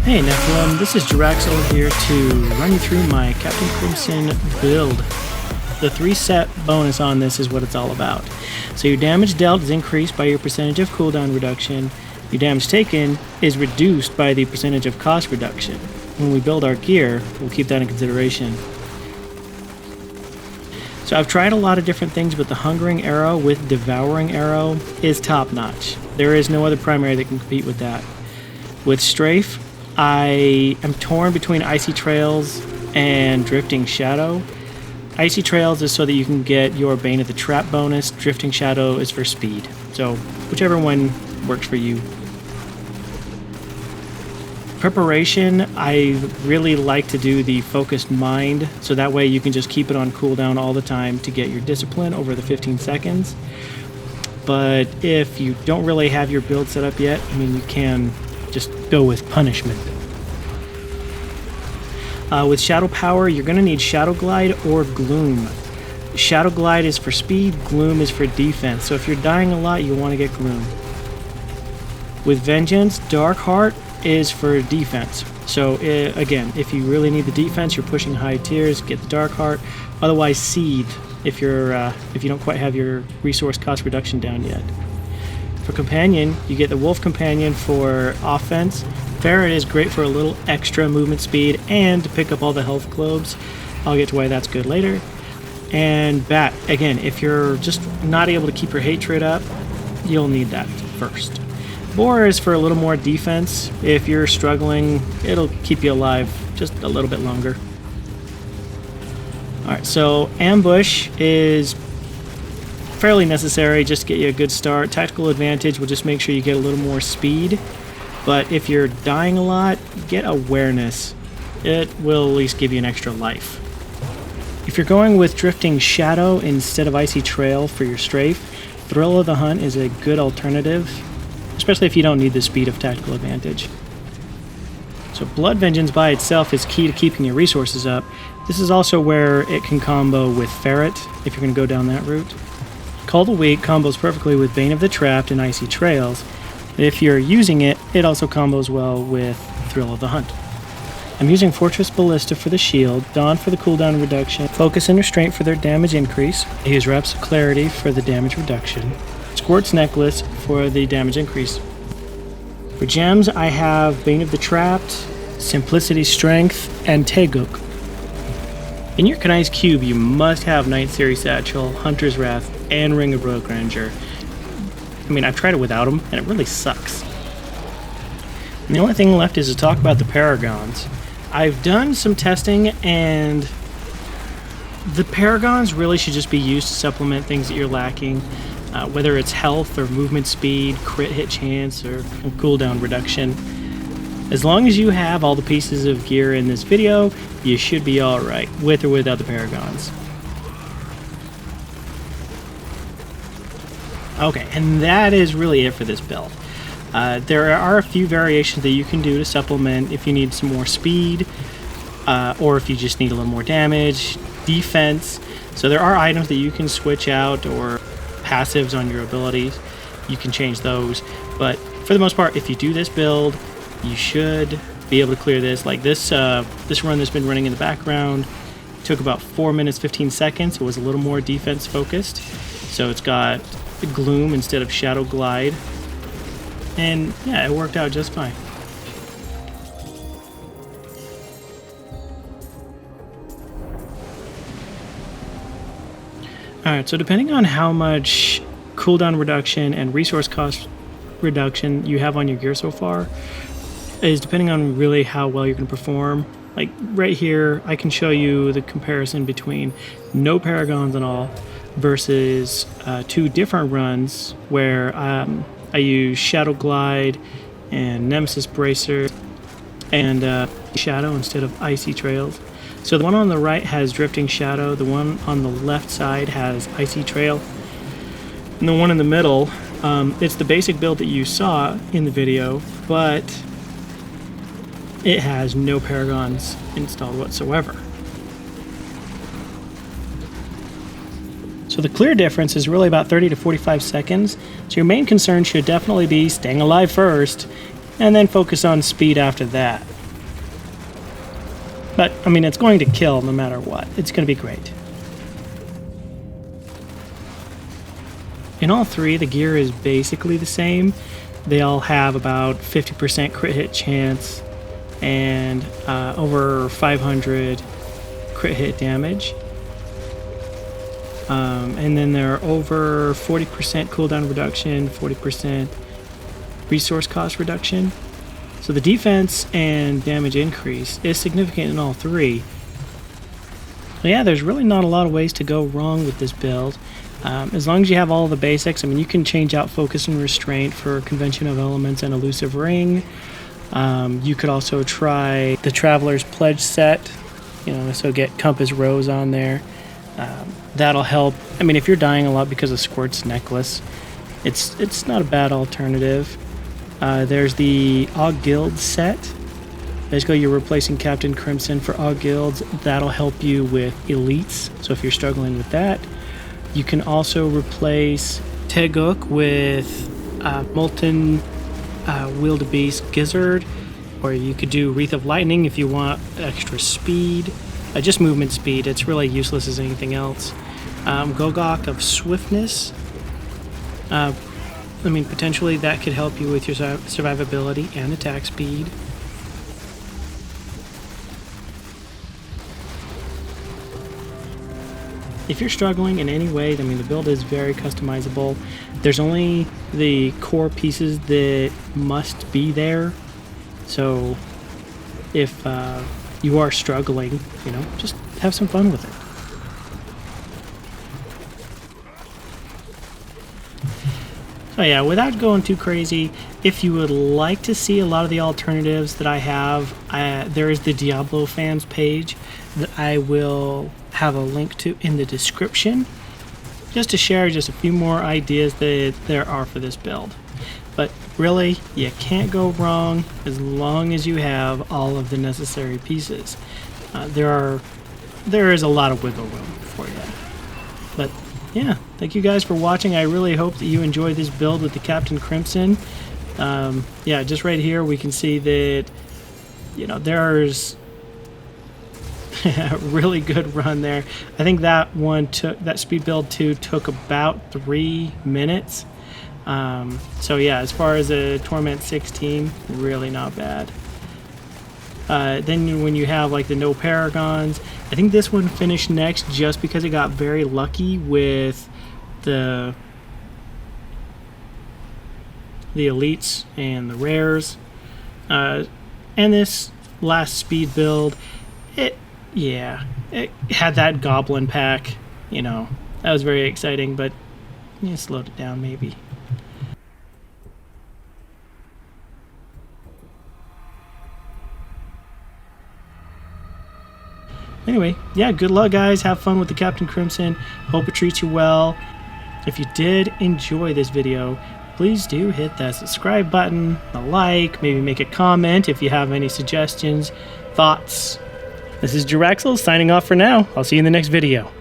Hey Nephilim, this is Jiraxel here to run you through my Captain Crimson build. The 3-set bonus on this is what it's all about. So your damage dealt is increased by your percentage of cooldown reduction. Your damage taken is reduced by the percentage of cost reduction. When we build our gear, we'll keep that in consideration. So I've tried a lot of different things, but the Hungering Arrow with Devouring Arrow is top notch. There is no other primary that can compete with that. With Strafe, I am torn between Icy Trails and Drifting Shadow. Icy Trails is so that you can get your Bane of the Trap bonus. Drifting Shadow is for speed. So whichever one works for you. Preparation, I really like to do the Focused Mind, so that way you can just keep it on cooldown all the time to get your discipline over the 15 seconds. But if you don't really have your build set up yet, I mean, you can just go with Punishment. With Shadow Power, you're going to need Shadow Glide or Gloom. Shadow Glide is for speed, Gloom is for defense. So if you're dying a lot, you'll want to get Gloom. With Vengeance, Dark Heart is for defense. So again, if you really need the defense, you're pushing high tiers, get the Dark Heart. Otherwise, Seed if you don't quite have your resource cost reduction down yet. For Companion, you get the Wolf Companion for offense. Ferret is great for a little extra movement speed and to pick up all the health globes. I'll get to why that's good later. And Bat, again, if you're just not able to keep your hatred up, you'll need that first. Boar is for a little more defense. If you're struggling, it'll keep you alive just a little bit longer. Alright, so Ambush is fairly necessary just to get you a good start. Tactical Advantage will just make sure you get a little more speed. But if you're dying a lot, get Awareness. It will at least give you an extra life. If you're going with Drifting Shadow instead of Icy Trail for your strafe, Thrill of the Hunt is a good alternative, especially if you don't need the speed of Tactical Advantage. So Blood Vengeance by itself is key to keeping your resources up. This is also where it can combo with Ferret, if you're going to go down that route. Call the Weak combos perfectly with Bane of the Trapped and Icy Trails. If you're using it, it also combos well with Thrill of the Hunt. I'm using Fortress Ballista for the shield, Dawn for the cooldown reduction, Focus and Restraint for their damage increase, I use Reps of Clarity for the damage reduction, Squirt's Necklace for the damage increase. For gems, I have Bane of the Trapped, Simplicity Strength, and Teguk. In your Kanai's Cube, you must have Night Series Satchel, Hunter's Wrath, and Ring of Rogue Grandeur. I mean, I've tried it without them, and it really sucks. And the only thing left is to talk about the Paragons. I've done some testing, and the Paragons really should just be used to supplement things that you're lacking, whether it's health or movement speed, crit hit chance, or cooldown reduction. As long as you have all the pieces of gear in this video, you should be alright, with or without the Paragons. Okay, and that is really it for this build. There are a few variations that you can do to supplement if you need some more speed, or if you just need a little more damage, defense. So there are items that you can switch out, or passives on your abilities. You can change those, but for the most part, if you do this build, you should be able to clear this. Like this run that's been running in the background took about 4 minutes 15 seconds. It was a little more defense focused, so it's got Gloom instead of Shadow Glide, and yeah, it worked out just fine. Alright, so depending on how much cooldown reduction and resource cost reduction you have on your gear so far is depending on really how well you're going to perform. Like right here, I can show you the comparison between no Paragons at all versus 2 different runs where I use Shadow Glide and Nemesis Bracer and Shadow instead of Icy Trails. So the one on the right has Drifting Shadow, the one on the left side has Icy Trail, and the one in the middle, it's the basic build that you saw in the video, but it has no Paragons installed whatsoever. So the clear difference is really about 30 to 45 seconds, so your main concern should definitely be staying alive first, and then focus on speed after that. But, I mean, it's going to kill no matter what. It's going to be great. In all three, the gear is basically the same. They all have about 50% crit hit chance and over 500 crit hit damage. And then they're over 40% cooldown reduction, 40% resource cost reduction. So the defense and damage increase is significant in all three. But yeah, there's really not a lot of ways to go wrong with this build. As long as you have all the basics, I mean, you can change out Focus and Restraint for Convention of Elements and Elusive Ring. You could also try the Traveler's Pledge set, so get Compass Rose on there. That'll help. I mean, if you're dying a lot because of Squirt's Necklace, it's not a bad alternative. There's the Og Guild set. Basically, you're replacing Captain Crimson for Og Guilds. That'll help you with elites, so if you're struggling with that. You can also replace Teguk with Molten Wildebeest Gizzard, or you could do Wreath of Lightning if you want extra speed. Just movement speed, it's really useless as anything else. Gogok of Swiftness. I mean, potentially that could help you with your survivability and attack speed. If you're struggling in any way, I mean, the build is very customizable. There's only the core pieces that must be there. So if you are struggling, just have some fun with it. So yeah, without going too crazy, if you would like to see a lot of the alternatives that I have, there is the Diablo fans page that I will have a link to in the description, just to share just a few more ideas that there are for this build. But really, you can't go wrong as long as you have all of the necessary pieces. There is a lot of wiggle room for you. But yeah, thank you guys for watching. I really hope that you enjoyed this build with the Captain Crimson. Yeah, just right here we can see that there's a really good run there. I think that speed build 2 took about 3 minutes. So yeah, as far as a Torment 16, really not bad. Then when you have like the no Paragons, I think this one finished next just because it got very lucky with the elites and the rares. And this last speed build, it had that goblin pack, that was very exciting, but slowed it down maybe. Anyway, yeah, good luck guys, have fun with the Captain Crimson, hope it treats you well. If you did enjoy this video, please do hit that subscribe button, a like, maybe make a comment if you have any suggestions, thoughts. This is Jiraxel signing off for now. I'll see you in the next video.